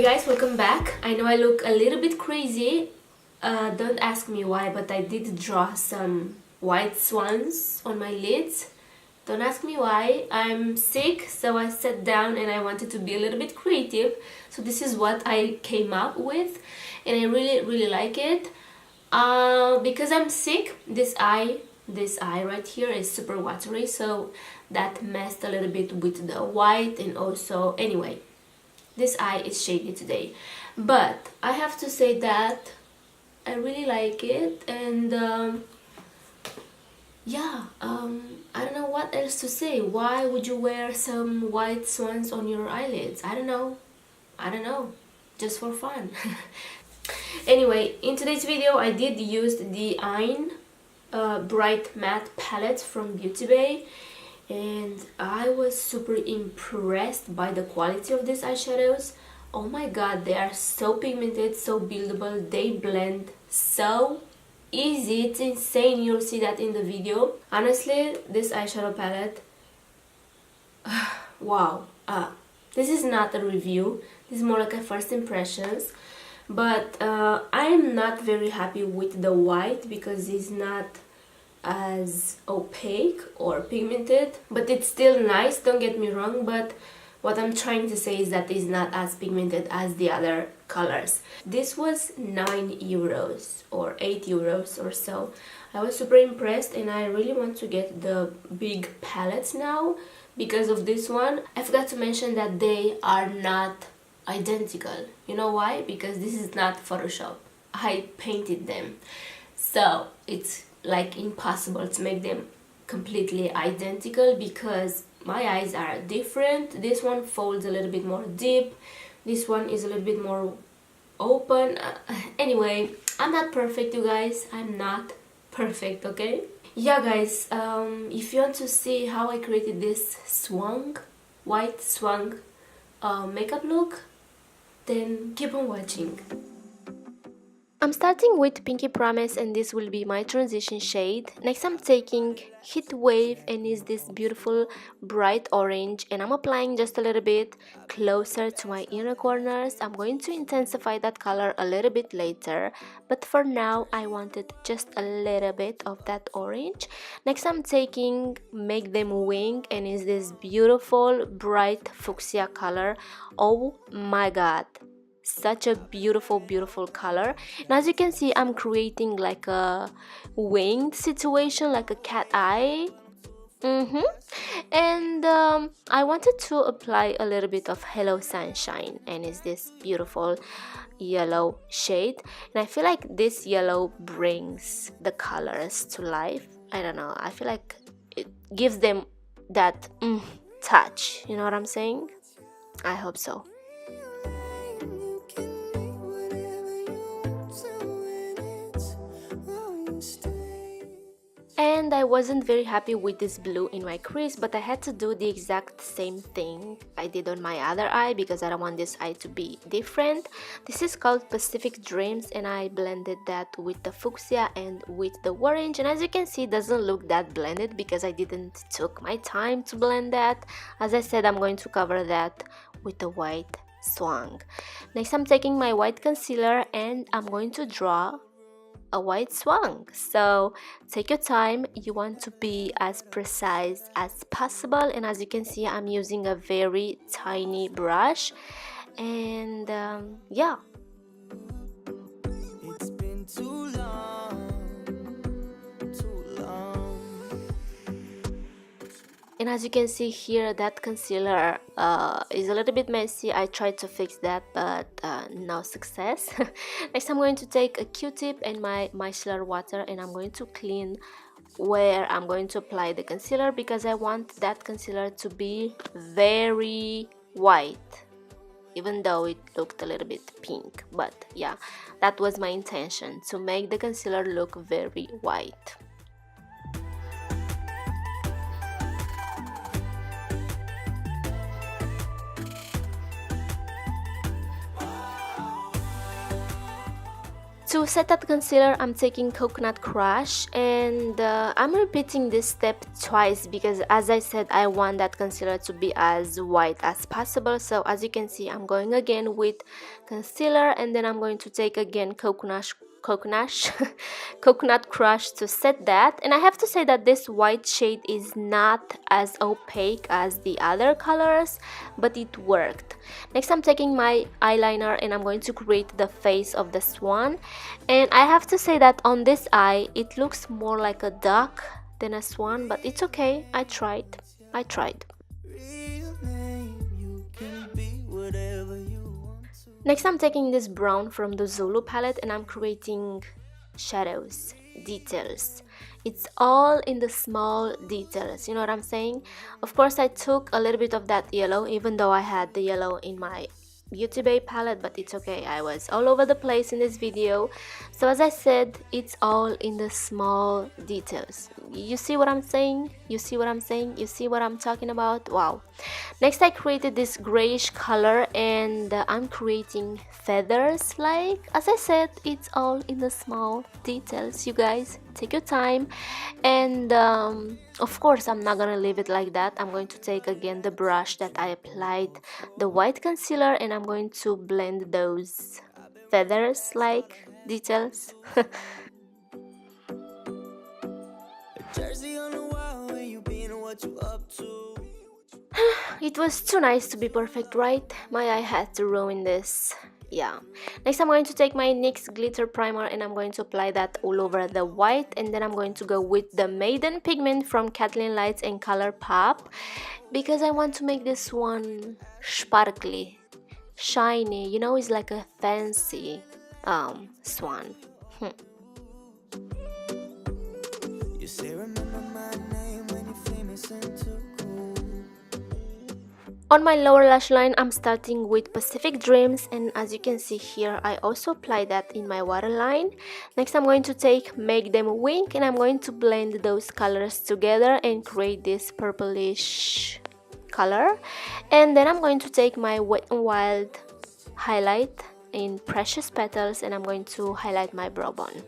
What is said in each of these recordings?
guys, welcome back. I know I look a little bit crazy. Don't ask me why, but I did draw some white swans on my lids. Don't ask me why. I'm sick, so I sat down and I wanted to be a little bit creative. So this is what I came up with, and I really like it. Because I'm sick, this eye right here is super watery, so that messed a little bit with the white. And also, anyway, this eye is shady today, but I have to say that I really like it. And yeah, I don't know what else to say. Why would you wear some white swans on your eyelids? I don't know, just for fun. Anyway, in today's video I did use the Ein Bright Matte palette from Beauty Bay, and I was super impressed by the quality of these eyeshadows. Oh my god, they are so pigmented, so buildable, they blend so easy, it's insane. You'll see that in the video. Honestly, this eyeshadow palette, wow. This is not a review, this is more like a first impressions. But I am not very happy with the white because it's not as opaque or pigmented, but it's still nice, don't get me wrong. But what I'm trying to say is that it's not as pigmented as the other colors. This was 9 euros or 8 euros or so. I was super impressed, and I really want to get the big palettes now because of this one. I forgot to mention that they are not identical. You know why? Because this is not Photoshop. I painted them, so it's like impossible to make them completely identical because my eyes are different. This one folds a little bit more deep, this one is a little bit more open. Anyway, I'm not perfect, you guys. I'm not perfect, okay? Yeah guys, if you want to see how I created this white swan makeup look, then keep on watching. I'm starting with Pinky Promise, and this will be my transition shade. Next I'm taking Heat Wave, and is this beautiful bright orange, and I'm applying just a little bit closer to my inner corners. I'm going to intensify that color a little bit later, but for now I wanted just a little bit of that orange. Next I'm taking Make Them Wing, and is this beautiful bright fuchsia color. Oh my god, such a beautiful color. And as you can see, I'm creating like a winged situation, like a cat eye. And I wanted to apply a little bit of Hello Sunshine, and is this beautiful yellow shade, and I feel like this yellow brings the colors to life. I don't know, I feel like it gives them that touch, you know what I'm saying? I hope so. And I wasn't very happy with this blue in my crease, but I had to do the exact same thing I did on my other eye because I don't want this eye to be different. This is called Pacific Dreams, and I blended that with the fuchsia and with the orange, and as you can see, it doesn't look that blended because I didn't took my time to blend that. As I said, I'm going to cover that with the white swan. Next I'm taking my white concealer, and I'm going to draw a white swan. So take your time, you want to be as precise as possible, and as you can see, I'm using a very tiny brush. And yeah, it's been too long. And as you can see here, that concealer is a little bit messy. I tried to fix that, but no success. Next I'm going to take a Q-tip and my micellar water, and I'm going to clean where I'm going to apply the concealer because I want that concealer to be very white, even though it looked a little bit pink. But yeah, that was my intention, to make the concealer look very white. To set that concealer, I'm taking Coconut Crush, and I'm repeating this step twice because, as I said, I want that concealer to be as white as possible. So as you can see, I'm going again with concealer, and then I'm going to take again coconut Crush to set that. And I have to say that this white shade is not as opaque as the other colors, but it worked. Next, I'm taking my eyeliner and I'm going to create the face of the swan. And I have to say that on this eye it looks more like a duck than a swan, but it's okay. I tried. Next, I'm taking this brown from the Zulu palette and I'm creating shadows, details. It's all in the small details, you know what I'm saying? Of course, I took a little bit of that yellow, even though I had the yellow in my Beauty Bay palette, but it's okay. I was all over the place in this video. So as I said, it's all in the small details. You see what I'm saying? You see what I'm saying? You see what I'm talking about? Wow. Next, I created this grayish color and I'm creating feathers. Like, as I said, it's all in the small details. You guys, take your time. And of course, I'm not gonna leave it like that. I'm going to take again the brush that I applied the white concealer and I'm going to blend those feathers like details. It was too nice to be perfect, right? My eye had to ruin this. Yeah. Next, I'm going to take my NYX glitter primer and I'm going to apply that all over the white, and then I'm going to go with the Maiden Pigment from Kathleen Lights and Color Pop because I want to make this one sparkly, shiny. You know, it's like a fancy swan. You say remember my name when you're famous and too cool. On my lower lash line, I'm starting with Pacific Dreams, and as you can see here, I also apply that in my waterline. Next, I'm going to take Make Them Wink and I'm going to blend those colors together and create this purplish color. And then I'm going to take my Wet n Wild highlight in Precious Petals and I'm going to highlight my brow bone.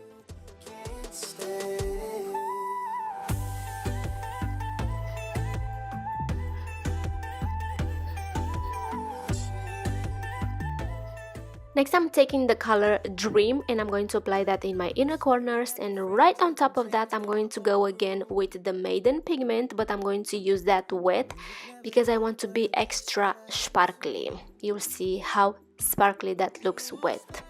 Next, I'm taking the color Dream and I'm going to apply that in my inner corners, and right on top of that I'm going to go again with the Maiden Pigment, but I'm going to use that wet because I want to be extra sparkly. You'll see how sparkly that looks wet.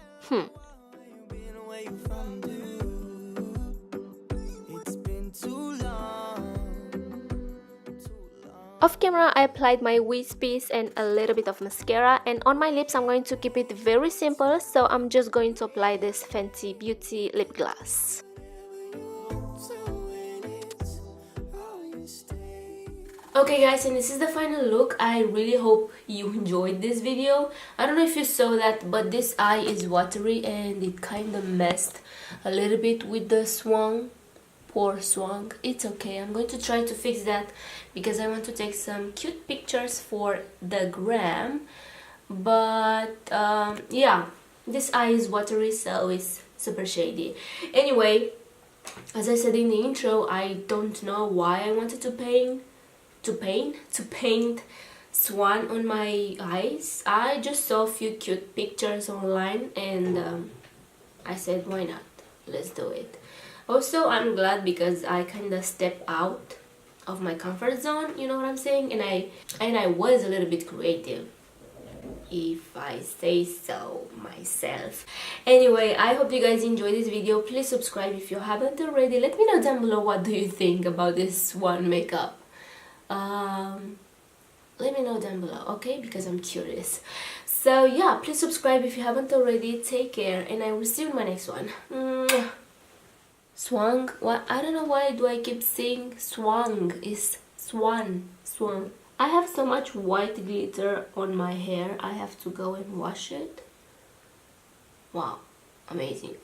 Off camera, I applied my Wispies and a little bit of mascara, and on my lips I'm going to keep it very simple, so I'm just going to apply this Fenty Beauty lip gloss. Okay guys, and this is the final look. I really hope you enjoyed this video. I don't know if you saw that, but this eye is watery and it kind of messed a little bit with the swan. Poor swan. It's okay. I'm going to try to fix that because I want to take some cute pictures for the gram. But yeah, this eye is watery, so it's super shady. Anyway, as I said in the intro, I don't know why I wanted to paint swan on my eyes. I just saw a few cute pictures online and I said, why not? Let's do it. Also, I'm glad because I kind of stepped out of my comfort zone, you know what I'm saying? And I was a little bit creative, if I say so myself. Anyway, I hope you guys enjoyed this video. Please subscribe if you haven't already. Let me know down below what do you think about this swan makeup. Let me know down below, okay? Because I'm curious. So yeah, please subscribe if you haven't already. Take care, and I will see you in my next one. Swang? What? I don't know why do I keep saying swang. It's swan. I have so much white glitter on my hair. I have to go and wash it. Wow, amazing.